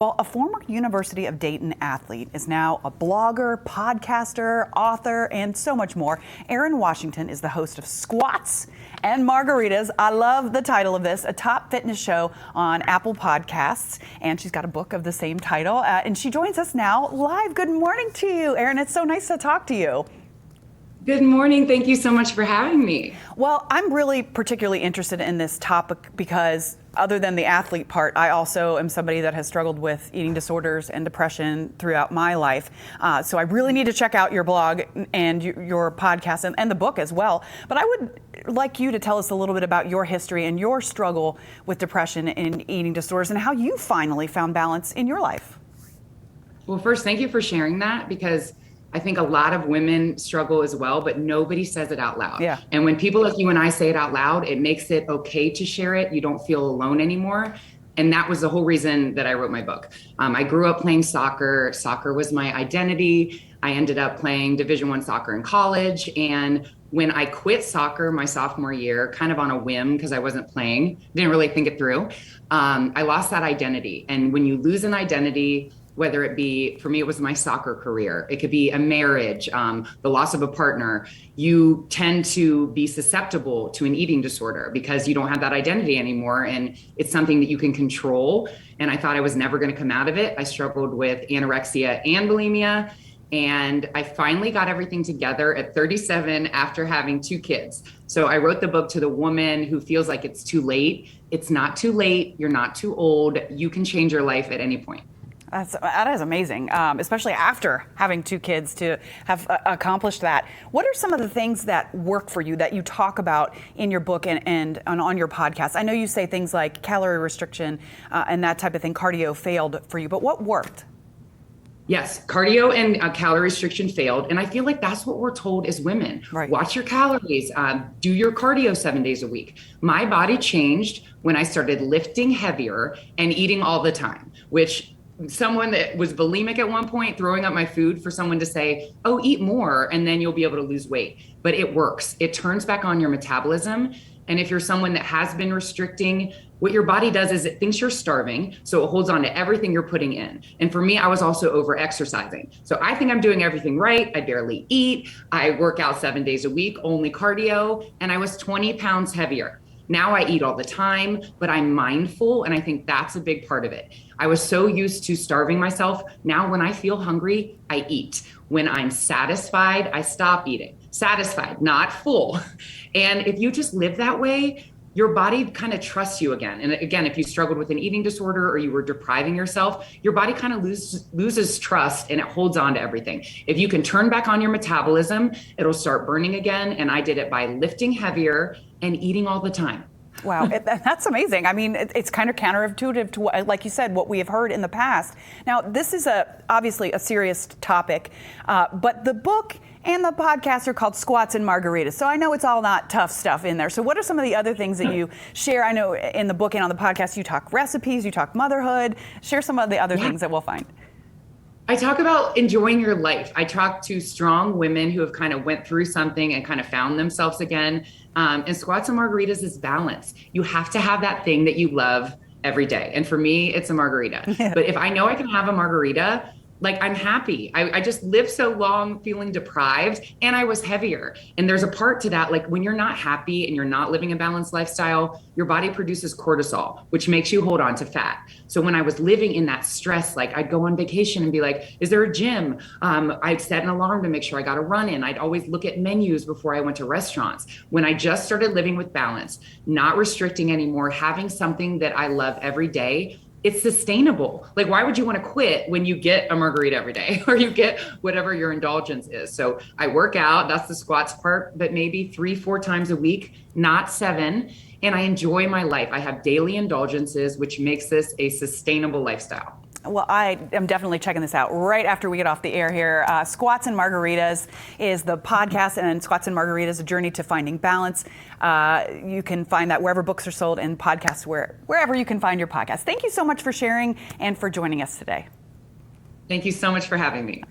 Well, a former University of Dayton athlete is now a blogger, podcaster, author, and so much more. Erin Washington is the host of Squats and Margaritas. I love the title of this, a top fitness show on Apple Podcasts. And she's got a book of the same title. And she joins us now live. Good morning to you, Erin. It's so nice to talk to you. Good morning. Thank you so much for having me. Well, I'm really particularly interested in this topic because other than the athlete part, I also am somebody that has struggled with eating disorders and depression throughout my life. So I really need to check out your blog and your podcast and the book as well. But I would like you to tell us a little bit about your history and your struggle with depression and eating disorders and how you finally found balance in your life. Well, first, thank you for sharing that, because I think a lot of women struggle as well, but nobody says it out loud. Yeah. And when people like you and I say it out loud, it makes it okay to share it. You don't feel alone anymore. And that was the whole reason that I wrote my book. I grew up playing soccer. Soccer was my identity. I ended up playing Division I soccer in college. And when I quit soccer my sophomore year, kind of on a whim because I wasn't playing, didn't really think it through, I lost that identity. And when you lose an identity, whether it be, for me, it was my soccer career, it could be a marriage, the loss of a partner, you tend to be susceptible to an eating disorder because you don't have that identity anymore. And it's something that you can control. And I thought I was never going to come out of it. I struggled with anorexia and bulimia. And I finally got everything together at 37 after having 2 kids. So I wrote the book to the woman who feels like it's too late. It's not too late. You're not too old. You can change your life at any point. That is amazing, especially after having 2 kids to have accomplished that. What are some of the things that work for you that you talk about in your book and on your podcast? I know you say things like calorie restriction and that type of thing. Cardio failed for you, but what worked? Yes, cardio and calorie restriction failed. And I feel like that's what we're told as women. Right. Watch your calories, do your cardio 7 days a week. My body changed when I started lifting heavier and eating all the time, which someone that was bulimic at one point, throwing up my food, for someone to say, oh, eat more and then you'll be able to lose weight. But it works. It turns back on your metabolism. And if you're someone that has been restricting, what your body does is it thinks you're starving. So it holds on to everything you're putting in. And for me, I was also over exercising. So I think I'm doing everything right. I barely eat. I work out 7 days a week, only cardio. And I was 20 pounds heavier. Now I eat all the time, but I'm mindful. And I think that's a big part of it. I was so used to starving myself. Now when I feel hungry, I eat. When I'm satisfied, I stop eating. Satisfied, not full. And if you just live that way, your body kind of trusts you again. And again, if you struggled with an eating disorder or you were depriving yourself, your body kind of loses trust and it holds on to everything. If you can turn back on your metabolism, it'll start burning again. And I did it by lifting heavier and eating all the time. Wow, that's amazing. I mean, it's kind of counterintuitive to, like you said, what we have heard in the past. Now, this is obviously a serious topic, but the book and the podcast are called Squats and Margaritas. So I know it's all not tough stuff in there. So what are some of the other things that you share? I know in the book and on the podcast, you talk recipes, you talk motherhood. Share some of the other things that we'll find. I talk about enjoying your life. I talk to strong women who have kind of went through something and kind of found themselves again. And Squats and Margaritas is balance. You have to have that thing that you love every day. And for me, it's a margarita. Yeah. But if I know I can have a margarita, like, I'm happy. I just lived so long feeling deprived and I was heavier. And there's a part to that, like when you're not happy and you're not living a balanced lifestyle, your body produces cortisol, which makes you hold on to fat. So when I was living in that stress, like I'd go on vacation and be like, is there a gym? I'd set an alarm to make sure I got a run in. I'd always look at menus before I went to restaurants. When I just started living with balance, not restricting anymore, having something that I love every day, it's sustainable. Like, why would you want to quit when you get a margarita every day or you get whatever your indulgence is? So I work out, that's the squats part, but maybe 3-4 times a week, not 7. And I enjoy my life. I have daily indulgences, which makes this a sustainable lifestyle. Well, I am definitely checking this out right after we get off the air here. Squats and Margaritas is the podcast, and Squats and Margaritas, A Journey to Finding Balance. You can find that wherever books are sold and podcasts, wherever you can find your podcast. Thank you so much for sharing and for joining us today. Thank you so much for having me.